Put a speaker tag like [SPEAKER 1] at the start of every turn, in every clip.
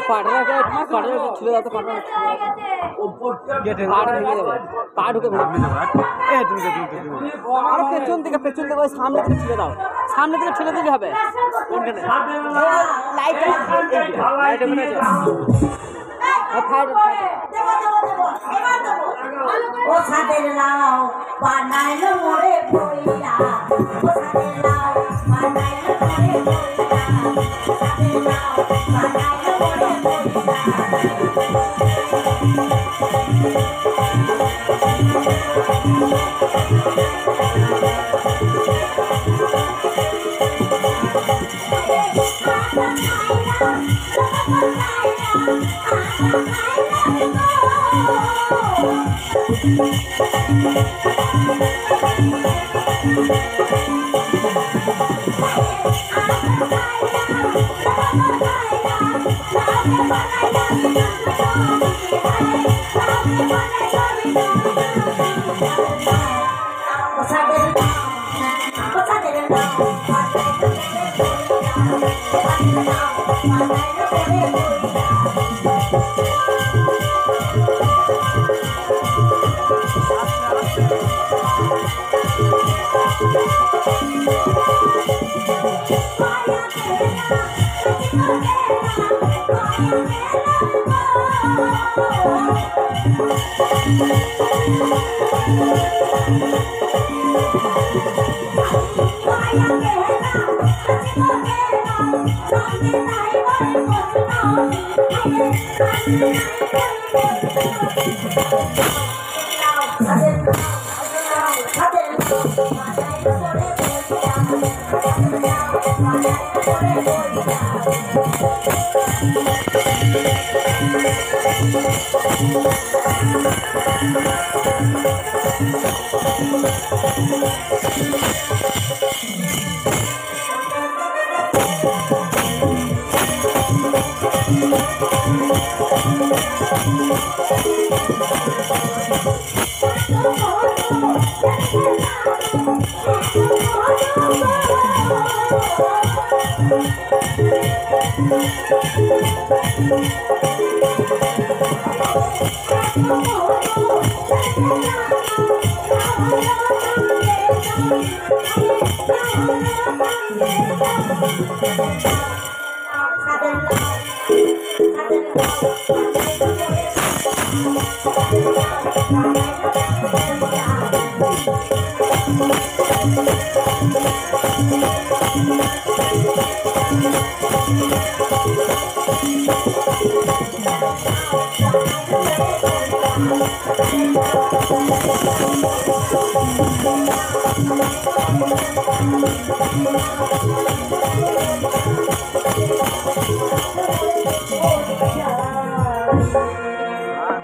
[SPEAKER 1] পাটাকে ছিল তো পাটা পা ঢুকে পেছন থেকে সামনে থেকে ঠেলে দাও, সামনে থেকে ঠেলে দিলে হবে।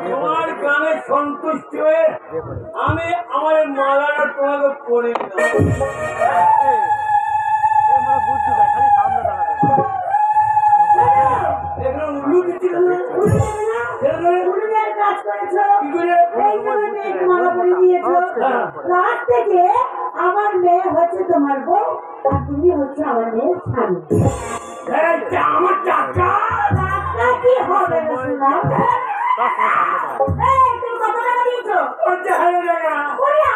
[SPEAKER 2] তোমার গানে সন্তুষ্ট হয়ে আমি আমার মালাটা তোমাকে পড়ে
[SPEAKER 3] আমার মেয়ে হচ্ছে তোমার বউ আর তুমি হচ্ছে আমার মেয়ের স্বামী।
[SPEAKER 2] আমার টাকা
[SPEAKER 3] কি হবে না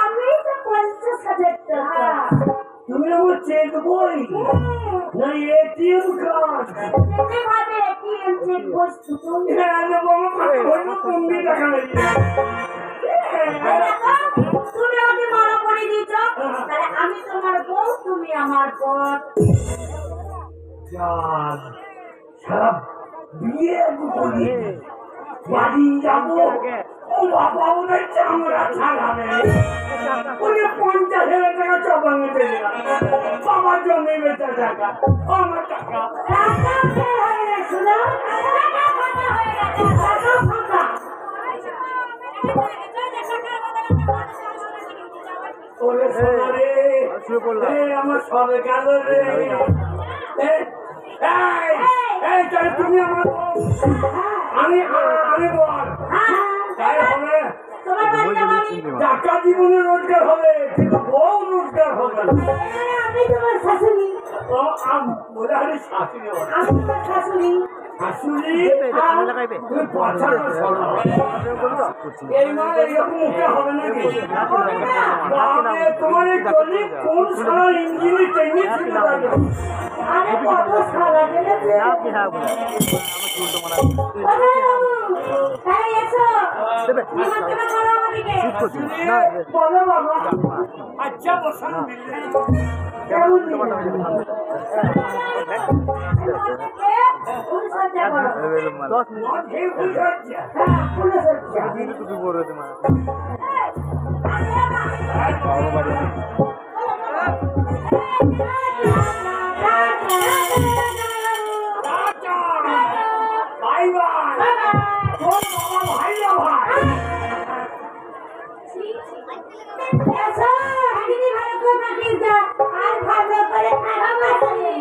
[SPEAKER 3] আমি তো 50,000 টাকা।
[SPEAKER 2] তুমি আমার চেক বই না এটিএম কার্ড তুমি টাকা নেই
[SPEAKER 3] তুমি আমাকে মারা করে দিয়েছ, তাহলে আমি তোমার বউ তুমি আমার পর
[SPEAKER 2] সারা বিয়ে করি বাড়ি যাবো ও বাবা ওদের চামড়া ছাড়াবে 50,000 টাকা চপাঙে পেলে বাবার জমি বেচা টাকা আমার টাকা ওরে সোনা রে আমার সবে গেল রে তুমি আমার আমি বল তাই হবে টাকা জীবনে রোজগার হবে কিন্তু বউ রোজগার হবে
[SPEAKER 3] আমি তোমার শাশুড়ি
[SPEAKER 2] বলে আরে শাশুড়ি
[SPEAKER 3] আমি তো শাশুড়ি।
[SPEAKER 2] শাশুড়ি তুমি বাঁচানো সরো এই মানে এরকম মুখে হবে নাকি বাপরে তোমার এই গলি কোন সারা ইঞ্জিনে টেনে ছিল
[SPEAKER 3] আরে কত সারা গেলেছে। হ্যাঁ এসো নিমন্ত্রণ করো আমাদেরকে। বলো বাবা
[SPEAKER 2] আচ্ছা বসানো মিললে
[SPEAKER 3] কেমন ফুলসজ্জা করো।
[SPEAKER 2] ঢের বুঝাচ্ছে
[SPEAKER 3] হ্যাঁ ফুলসজ্জা।
[SPEAKER 2] বাই বাই তোর বাবা ভাই না ভাই
[SPEAKER 3] এসো দিদি ভালো করে থাকিস যা আর ভালো করে খাওয়া মাসি।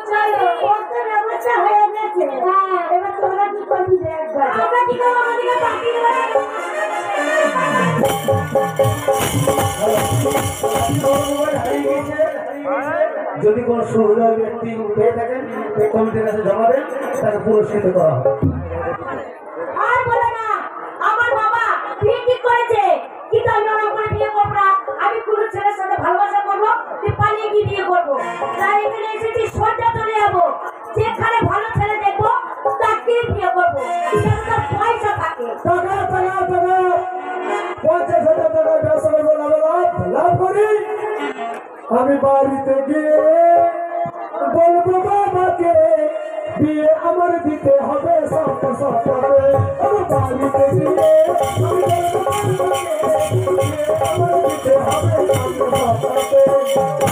[SPEAKER 3] চলো কত ব্যবস্থা হয়ে গেছে। হ্যাঁ এবার তোমরা কি করবি একবার। আমরা কি করবো আমাদেরকে বাকি
[SPEAKER 4] যদি কোনো সুবিধা ব্যক্তি পেয়ে থাকেন কমিটির কাছে জমা দেন তাকে পুরস্কৃত করা হবে।
[SPEAKER 3] আর বলো না আমার বাবা বিয়ে ঠিক করেছে কিন্তু আমি ওরকম করে বিয়ে করবো না। আমি কোনো ছেলের সাথে ভালোবাসা করবো তুই পালিয়ে গিয়ে বিয়ে করবো। তাই এখানে এসেছি সোজা চলে যাবো যেখানে ভালো ছেলে দেখবো তাকে বিয়ে করবো যেখানে তার পয়সা থাকে।
[SPEAKER 4] টাকা টাকা টাকা 50,000 টাকা ব্যবসা করবো লাভ করি। আমি বাড়িতে গিয়ে বলবো বাবাকে বিয়ে আমার দিতে হবে সপ্তাহে আমি বাড়িতে গিয়ে আমি বলবো বাবাকে বিয়ে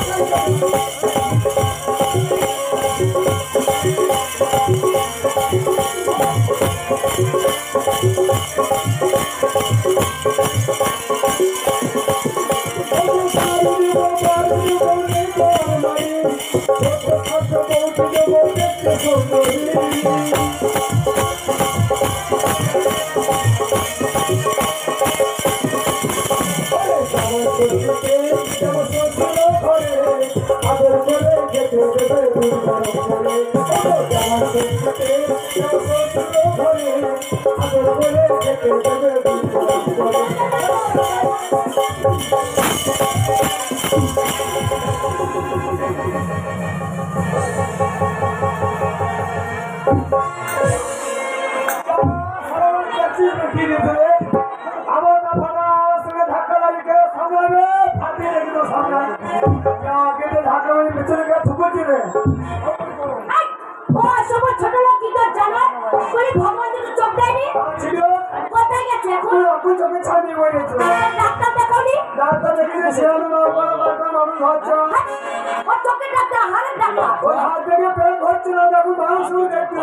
[SPEAKER 4] আমার দিতে হবে সপ্তাহে। আমার না ফাটা সঙ্গে ধাক্কা লাগিয়ে সামলাবে ফাটিয়ে রেখে তো সামলাবে গেটে ধাক্কা মারি পেছনে গিয়ে ঠুকে দিবে।
[SPEAKER 3] ও সব ছোট লোক কি তোর জানো বলি ভগবান যদি চোখ দেয়নি
[SPEAKER 4] ছিল
[SPEAKER 3] কোথায় গেছে এখন?
[SPEAKER 4] আপনি চোখে ছাড়ি বলেছে
[SPEAKER 3] ডাক্তার দেখাওনি?
[SPEAKER 4] ডাক্তার দেখিয়ে শিয়ালো না মানুষ হচ্ছে
[SPEAKER 3] ও চোখের ডাক্তার হাড়ের ডাক্তার
[SPEAKER 4] ওই হাত থেকে পেট হচ্ছে না দেখুন মানুষ দেখতে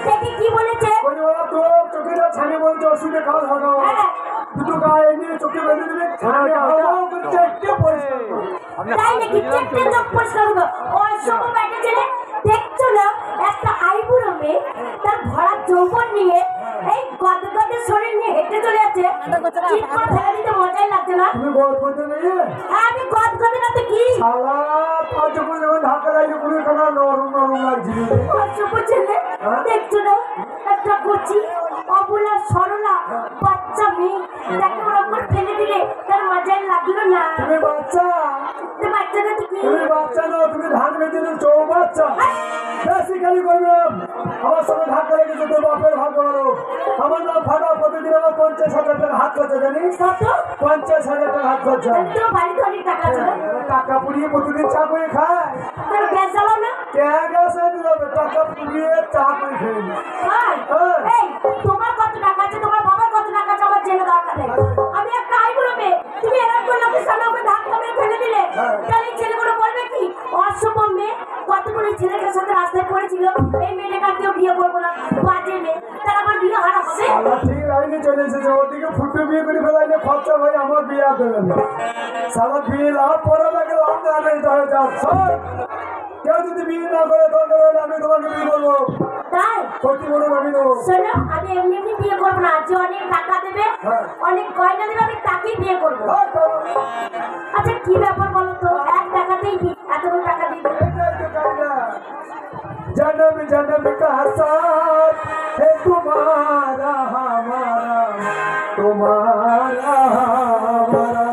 [SPEAKER 3] দেখি কি বলেছে?
[SPEAKER 4] ওই ওরা তো চোখে যা ছানি বলছে ওষুধে খাওয়া থাকা
[SPEAKER 3] হ্যাঁ
[SPEAKER 4] দুটো গায়ে নিয়ে চোখে বেঁধে দেবে ছানি হাওয়াও করছে একটু পরিষ্কার করবে।
[SPEAKER 3] তাই নাকি চেকতে চোখ পরিষ্কার করো। ওই সব ব্যাটে ছেলে দেখছো না একটা আইবুড়ো মেয়ে তার ভরা যৌবন নিয়ে এই গদগদে শরীর নিয়ে হেঁটে চলে যাচ্ছে চিৎ করে ফেলে দিতে মজাই লাগছে না?
[SPEAKER 4] তুমি গল্প করতে নেই
[SPEAKER 3] হ্যাঁ আমি গদগদে না তো কি
[SPEAKER 4] শালা তার যখন যখন ধাক্কা লাগে পুরো টাকা নরম নরম লাগছিল
[SPEAKER 3] অসভ্য ছেলে দেখছো না একটা কচি অবলা সরলা বাচ্চা মেয়ে তাকে ওরকম করে ফেলে দিলে তার মজাই লাগলো না?
[SPEAKER 4] তুমি বাচ্চা
[SPEAKER 3] তো বাচ্চাটা তো কি
[SPEAKER 4] তুমি বাচ্চা না তুমি ধান বেঁচে চৌ বাচ্চা বেশি খালি করবে আমার সঙ্গে ধাক্কা লেগেছে তোর বাপের ভাগ্য ভালো। আমার নাম ফাটা প্রতিদিন আমার 50,000 টাকা হাত খরচা জানিস
[SPEAKER 3] কত
[SPEAKER 4] 50,000 টাকা হাত খরচা
[SPEAKER 3] তোর বাড়িতে অনেক টাকা আছে না?
[SPEAKER 4] টাকা পুড়িয়ে প্রতিদিন চা করে খায়
[SPEAKER 3] তোর গ্যাস জ্বালাও না?
[SPEAKER 4] গেছে টাকা পুড়িয়ে চা করে খেয়ে নি।
[SPEAKER 3] ভাই, এই, তোমার কত টাকা আছে তোমার বাবার কত টাকা আছে আমার জেনে দরকার নেই। আমি একটা আইবুড়ো মেয়ে তুমি এরকম করে লোকের সামনে আমাকে ধাক্কা মেরে ফেলে দিলে তাহলে এই ছেলেগুলো বলবে কি অসভ্য মেয়ে কতগুলো ছেলেদের সাথে রাস্তায় পড়েছিল এই মেয়েটাকে আর কেউ বিয়ে করবো না বাজে মেয়ে তার আমার বিয়ে হারা হবে?
[SPEAKER 4] আল্লাহ ঠিক লাইনে চলে এসেছে ওদিকে ফুটে বিয়ে করে ফেলাইলে খরচা ভাই আমার বিয়ে দেবে না সালা বিয়ে লাভ পড়া লাগে লাভ না নেই তাহলে যাও সর কেউ যদি বিয়ে না করে দরকার হলে আমি তোমাকে বিয়ে করবো
[SPEAKER 3] তাই
[SPEAKER 4] ক্ষতি করে আমি দেবো
[SPEAKER 3] শোনো আমি এমনি এমনি বিয়ে করবো না যে অনেক টাকা দেবে অনেক গয়না দেবে আমি তাকেই বিয়ে করবো। আচ্ছা কি ব্যাপার বলো তো এক টাকাতেই এতগুলো টাকা দিয়ে দেবে?
[SPEAKER 4] जन्म का साथ है तुम्हारा हमारा, तुम्हारा हमारा।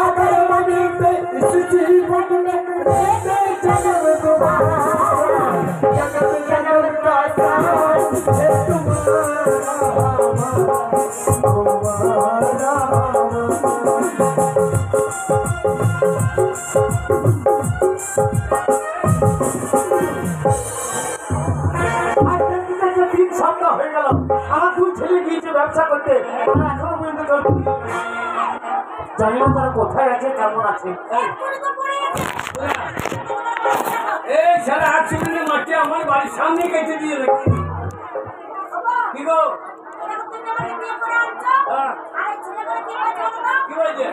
[SPEAKER 4] अगर मिलते इस जीवन में रहते जन्म तुम्हारा, जन्म जन्म का साथ है तुम्हारा हमारा, तुम्हारा
[SPEAKER 2] তিন সপ্তাহ হয়ে গেল আমার দুই ছেলে গিয়েছে ব্যবসা করতে, তারা এখনো পর্যন্ত জানি না তারা কোথায় আছে, কেমন আছে। এই সারা 8 মিনিটের মাঠে আমার বাড়ির সামনে কেটে দিয়ে রেখে কি গো কি বলছে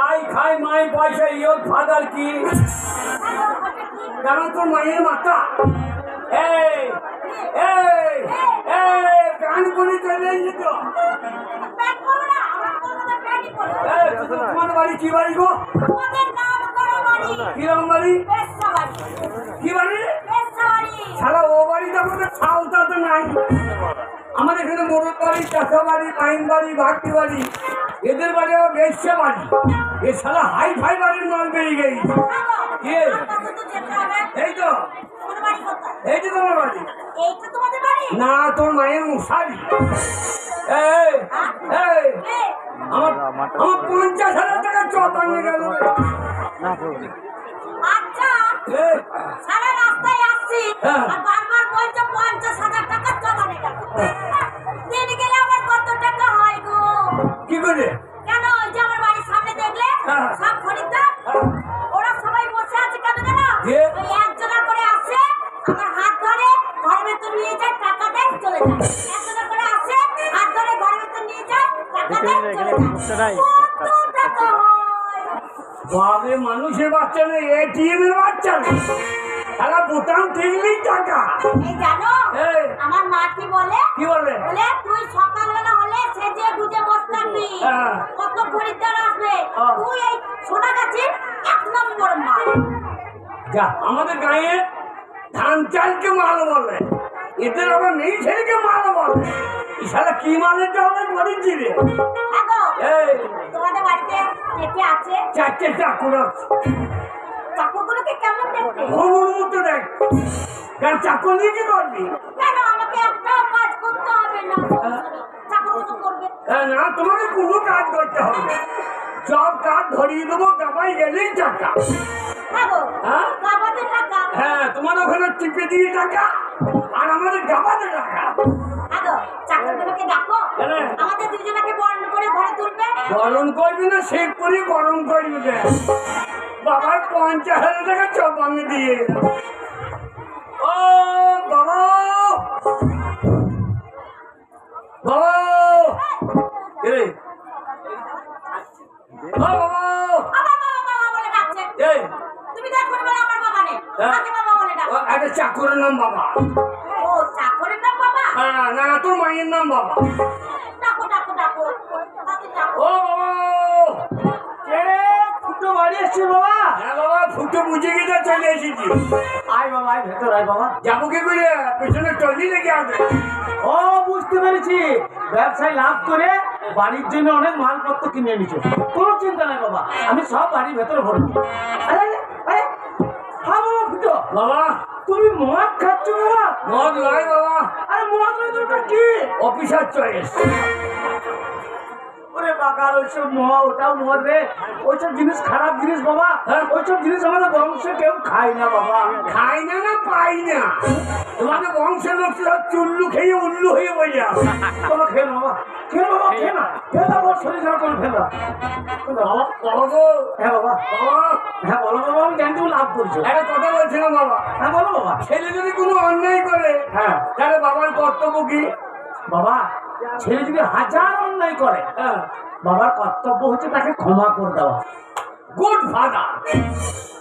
[SPEAKER 2] আই খাই মাই পয়সা ইয়োর ফাদার কি কেন তোর মায়ের মাথা এই এই এই গান করে চলে যেত। তোমার বাড়ি কি বাড়ি গো? কিরকম বাড়ি? কি বাড়ি? সারা ও বাড়িটা আমাদের ছাউটা তো নাই। আমাদের এখানে মোড়ক বাড়ি, চাষা বাড়ি, পাইন বাড়ি, ভাগটি বাড়ি, এদের বাড়ি আবার বেশ্যা বাড়ি। এ সারা হাই ফাই বাড়ির নল বেরিয়ে গেছে। এই তো এই তো তোমার বাড়ি না, তোর মায়ের মশারি। এই এই আমার 50,000 টাকা চট আনে গেল।
[SPEAKER 3] আচ্ছা সারা রাস্তায় আসছি আর বারবার বলছো 50,000 টাকা চলানে গেল, দিন গেলে আমার কত টাকা হয় গো?
[SPEAKER 2] কি করে?
[SPEAKER 3] কেন ওই যে আমার বাড়ির সামনে দেখলে সব খরিদ্দার ওরা সবাই বসে আছে কেন জানো? ওই একজনা করে আসে, আমার হাত ধরে ঘরের ভেতর নিয়ে যায়, টাকা দেয় চলে যায়। একজনা করে আসে, হাত ধরে ঘরের ভেতর নিয়ে যায়, টাকা দেয় চলে যায়। কত টাকা হয়?
[SPEAKER 2] বাবে মানুষের বাচ্চা নেই, এটিএম এর বাচ্চা নেই, তারা বোতাম টিপলেই টাকা।
[SPEAKER 3] এই জানো আমার মা কি বলে?
[SPEAKER 2] কি বলে?
[SPEAKER 3] বলে তুই সকালবেলা হলে সেজে গুজে বসে থাকবি, কত খরিদ্দার আসবে, তুই এই সোনাগাছির 1 নম্বর মাল।
[SPEAKER 2] যা আমাদের গায়ে ধান চালকে মাল বলে, এদের আবার নেই ছেলেকে মাল বলে। ইশারা কি মালের জন্য করেছি রে? এই
[SPEAKER 3] তোমাদের বাড়িতে কে আছে?
[SPEAKER 2] 4টে চাকর আছে।
[SPEAKER 3] চাকরগুলোকে কেমন দেখতে?
[SPEAKER 2] ঘুমুর মতো দেখ। কারণ চাকর নিয়ে কি করবি?
[SPEAKER 3] কেন আমাকে একটা কাজ করতে হবে না? চাকরগুলো করবে
[SPEAKER 2] না, তোমাকে কোনো কাজ করতে হবে না, সব কাজ ধরিয়ে দেবো, গাবাই গেলেই টাকা। হ্যাঁ, তোমার ওখানে টিপে দিয়ে টাকা আর আমাদের গাবাতে টাকা।
[SPEAKER 3] চাকরগুলোকে ডাকো, আমাদের দুজনকে বরণ করে ঘরে তুলবে।
[SPEAKER 2] গরম করবি না, শেক করে গরম করবি। বাবার 50,000 টাকা চপ আমি দিয়ে। ও বাবা বাবা এই বাবা
[SPEAKER 3] বলে ডাকছে।
[SPEAKER 2] এই
[SPEAKER 3] তুমি দেখো বলে আমার বাবা নেই, আগে বাবা বলে ডাকো।
[SPEAKER 2] একটা চাকরের নাম বাবা।
[SPEAKER 3] ও চাকরের নাম বাবা?
[SPEAKER 2] হ্যাঁ, না তোর মায়ের নাম বাবা।
[SPEAKER 3] ডাকো ডাকো ডাকো ডাকো।
[SPEAKER 2] ও বাবা
[SPEAKER 1] ফুটো বাড়ি এসছি বাবা।
[SPEAKER 2] হ্যাঁ বাবা, ফুটো বুঝে গেছে, চলে এসেছি।
[SPEAKER 1] আয় বাবা, আয় ভেতর আয় বাবা।
[SPEAKER 2] যাবো কি করে? পেছনে টলি লেগে আছে।
[SPEAKER 1] ও বুঝতে পেরেছি, ব্যবসায় লাভ করে বাড়ির জন্য অনেক মালপত্র কিনে এনেছো, কোনো চিন্তা নাই বাবা, আমি সব বাড়ির ভেতরে ভরবো। আরে আরে হ্যাঁ বাবা ফুটো,
[SPEAKER 2] বাবা
[SPEAKER 1] তুমি মদ খাচ্ছ বাবা?
[SPEAKER 2] মদ নয় বাবা।
[SPEAKER 1] আরে মদ নয় তো ওটা কি?
[SPEAKER 2] Officer choice.
[SPEAKER 1] ওরে বাবা, ওইসব ওটাও মদ রে, ওইসব জিনিস খারাপ জিনিস বাবা। ওইসব জিনিস আমাদের বংশে কেউ খায় না বাবা।
[SPEAKER 2] খাই না না পাই না, তোমাদের বংশের লোক সব চুল্লু খেয়ে উল্লু হয়ে বলে যাও।
[SPEAKER 1] বাবা খেয়ে বাবা, খেয়ে বাবা, খেয়ে না, খেয়ে না, আমার শরীর খারাপ করে ফেলা।
[SPEAKER 2] বাবা বাবা গো।
[SPEAKER 1] হ্যাঁ বাবা,
[SPEAKER 2] বাবা
[SPEAKER 1] হ্যাঁ বলো বাবা, আমি জানি তুমি লাভ করছো।
[SPEAKER 2] একটা কথা বলছিলাম বাবা।
[SPEAKER 1] হ্যাঁ বলো বাবা।
[SPEAKER 2] ছেলে যদি কোনো অন্যায় করে,
[SPEAKER 1] হ্যাঁ
[SPEAKER 2] তাহলে বাবার কর্তব্য কি?
[SPEAKER 1] বাবা, ছেলে যদি 1000 অন্যায় করে, বাবার কর্তব্য হচ্ছে তাকে ক্ষমা করে দেওয়া।
[SPEAKER 2] Good father.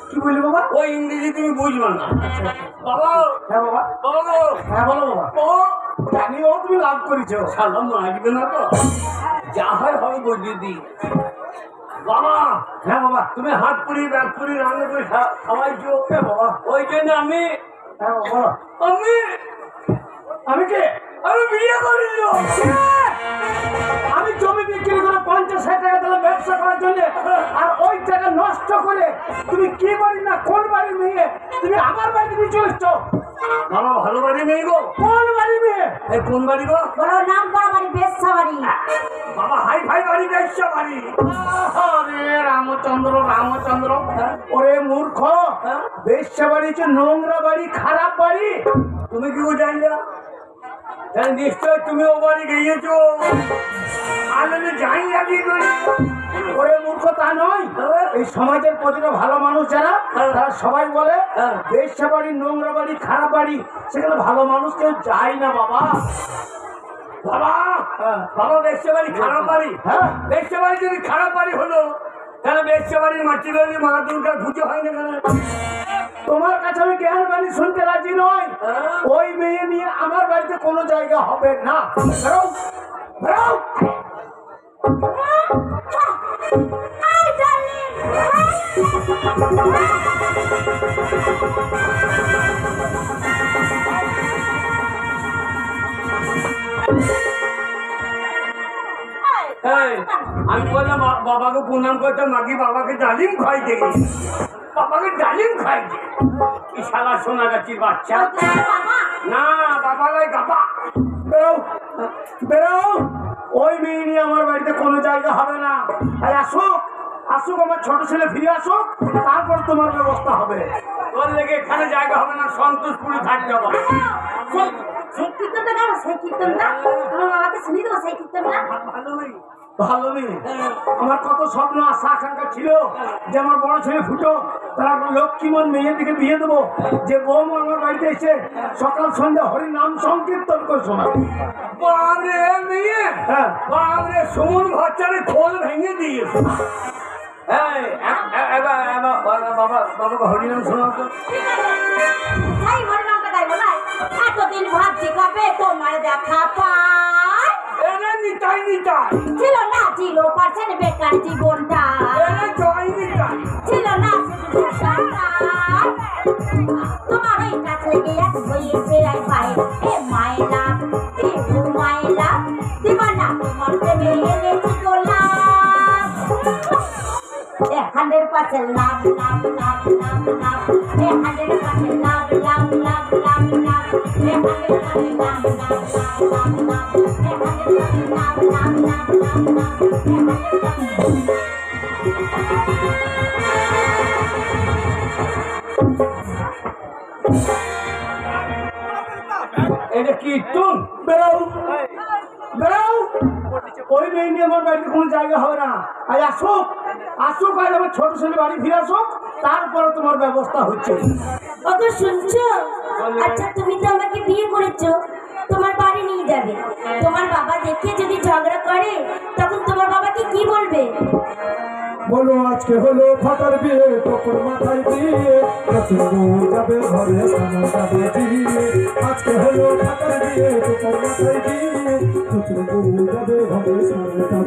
[SPEAKER 1] কি বললি বাবা?
[SPEAKER 2] ওই ইংরেজি তুমি বুঝবে না বাবা।
[SPEAKER 1] হ্যাঁ বাবা।
[SPEAKER 2] বাবা গো।
[SPEAKER 1] হ্যাঁ বলো বাবা।
[SPEAKER 2] বাবা
[SPEAKER 1] জানি বাবা তুমি লাভ করেছো।
[SPEAKER 2] সালাম আসবে না তো, যা হয় হবে গো দিদি। বাবা
[SPEAKER 1] হ্যাঁ বাবা।
[SPEAKER 2] তুমি হাত পুরি ব্যাগ পুরি রান্না করে খাওয়াইছো
[SPEAKER 1] হ্যাঁ বাবা।
[SPEAKER 2] ওই জন্য আমি
[SPEAKER 1] হ্যাঁ বাবা।
[SPEAKER 2] আমি
[SPEAKER 1] আমি কে?
[SPEAKER 2] আমি বিয়ে করিল।
[SPEAKER 1] আমি জমি বিক্রি করে 50-60 টাকা দিলাম ব্যবসা করার জন্য, আর ওই টাকা নষ্ট করে তুমি কি বাড়ি না কোন বাড়ির মেয়ে তুমি আমার বাড়িতে নিয়ে চলে এসছো?
[SPEAKER 2] বাবা ভালো বাড়ি মেয়ে গো।
[SPEAKER 1] কোন বাড়ির মেয়ে?
[SPEAKER 2] এই কোন বাড়ি গো?
[SPEAKER 3] বড় নাম করা বাড়ি, বেশ্যা বাড়ি।
[SPEAKER 2] বাবা হাই ফাই বাড়ি ব্যবসা বাড়ি।
[SPEAKER 1] আরে রামচন্দ্র রামচন্দ্র, ওরে মূর্খ, বেশ্যা বাড়ি হচ্ছে নোংরা বাড়ি, খারাপ বাড়ি।
[SPEAKER 2] তুমি কি জানলে? নিশ্চয় তুমি ও বাড়ি গিয়েছো। আমি জানি আমি
[SPEAKER 1] ওরে মূর্খ তা নয়, এই সমাজের প্রতিটা ভালো মানুষ যারা তারা সবাই বলে বেশ্যা বাড়ি, নোংরা বাড়ি, খারাপ বাড়ি, সেখানে ভালো মানুষ কেউ যায় না বাবা।
[SPEAKER 2] বাবা বাবা ব্যবসা বাড়ি খারাপ বাড়ি।
[SPEAKER 1] হ্যাঁ।
[SPEAKER 2] ব্যবসা বাড়ি যদি খারাপ বাড়ি হলো তাহলে ব্যবসা বাড়ির মাটি বাড়ি মা দুর্গা পুজো হয় না কেন?
[SPEAKER 1] তোমার কাছে আমি জ্ঞান বাণী শুনতে রাজি নই। ওই মেয়ে নিয়ে আমার বাড়িতে কোনো জায়গা হবে না। বেরো, বেরো।
[SPEAKER 3] এই ডার্লিং,
[SPEAKER 2] আমি বললাম বাবাকে প্রণাম করতাম নাকি বাবাকে ডালিম খাই দেখি, বাবাকে ডালিম খাই দে। কি শালা শোনা যাচ্ছি বাচ্চা
[SPEAKER 3] বাবা
[SPEAKER 2] না বাবা নয় বাবা।
[SPEAKER 1] বেরো, বেরো। ওই মেয়ে নিয়ে আমার বাড়িতে কোনো জায়গা হবে না। আর আসুক, আসুক আমার ছোট ছেলে ফিরে আসুক, তারপর তোমার ব্যবস্থা হবে।
[SPEAKER 2] তোর লেগে এখানে জায়গা হবে না, সন্তোষপুরে থাকতে হবে।
[SPEAKER 3] সেই কীর্তনটা গাও, সেই কীর্তনটা তোমার বাবাকে শুনিয়ে দেবো, সেই কীর্তনটা।
[SPEAKER 2] ভালো মেয়ে।
[SPEAKER 1] ভালো মেয়ে। আমার কত স্বপ্ন আশা আকাঙ্ক্ষা ছিল যে আমার বড় ছেলে ফুটো তারা লক্ষ্মীমন মেয়ের দিকে বিয়ে দেবো, যে বৌমা আমার বাড়িতে এসে সকাল সন্ধ্যা হরি নাম সংকীর্তন করে শোনাবে।
[SPEAKER 2] বাবরে মেয়ে,
[SPEAKER 1] হ্যাঁ।
[SPEAKER 2] বাবরে সুমন ভট্টারে খোল ভেঙে দিয়েছে। বাবাকে হরিনাম শোনাও তো।
[SPEAKER 3] এই মনে নামটা গাইবো না, এতদিন ভাবছি কবে তোমার দেখা পাই।
[SPEAKER 2] এরে নিতাই নিতাই,
[SPEAKER 3] ছিল না 0% বেকার জীবনটা,
[SPEAKER 2] এরে জয় নিতাই।
[SPEAKER 3] ছিল না শুধু বেকার। তোমার ওই কাছ লেগে এক হয়েছে আই পাই। এ মাইলা, এ ও মাইলা, দিবানা তোমার প্রেমে এনেছি গোলাপ। 100% লাভ লাভ লাভ লাভ লাভ, 100% লাভ লাভ লাভ লাভ লাভ, 100% লাভ লাভ লাভ লাভ লাভ, 100% লাভ লাভ লাভ লাভ লাভ, 100%।
[SPEAKER 2] এটা কীর্তন।
[SPEAKER 1] বেরো, বেরো। ওই মেয়ে নিয়ে আমার বাড়িতে কোনো জায়গা হবে না। আর আসুক, আসুক, আজ আমার ছোট ছেলে বাড়ি ফিরে আসুক, তারপরে তোমার ব্যবস্থা হচ্ছে।
[SPEAKER 3] ওগো শুনছো? আচ্ছা তুমি তো আমাকে বিয়ে করেছো, তোমার বাড়ি নিয়ে যাবে। তোমার বাবা দেখে যদি ঝগড়া করে তখন তোমার বাবাকে কি বলবে?
[SPEAKER 4] বলো আজকে হলো ফাটার বিয়ে, টপর মাথায় দিয়ে যাবে ঘরে সামনে যাবে দিয়ে। আজকে হলো ফাটার বিয়ে, টপর মাথায় দিয়ে যাবে ঘরে সামনে।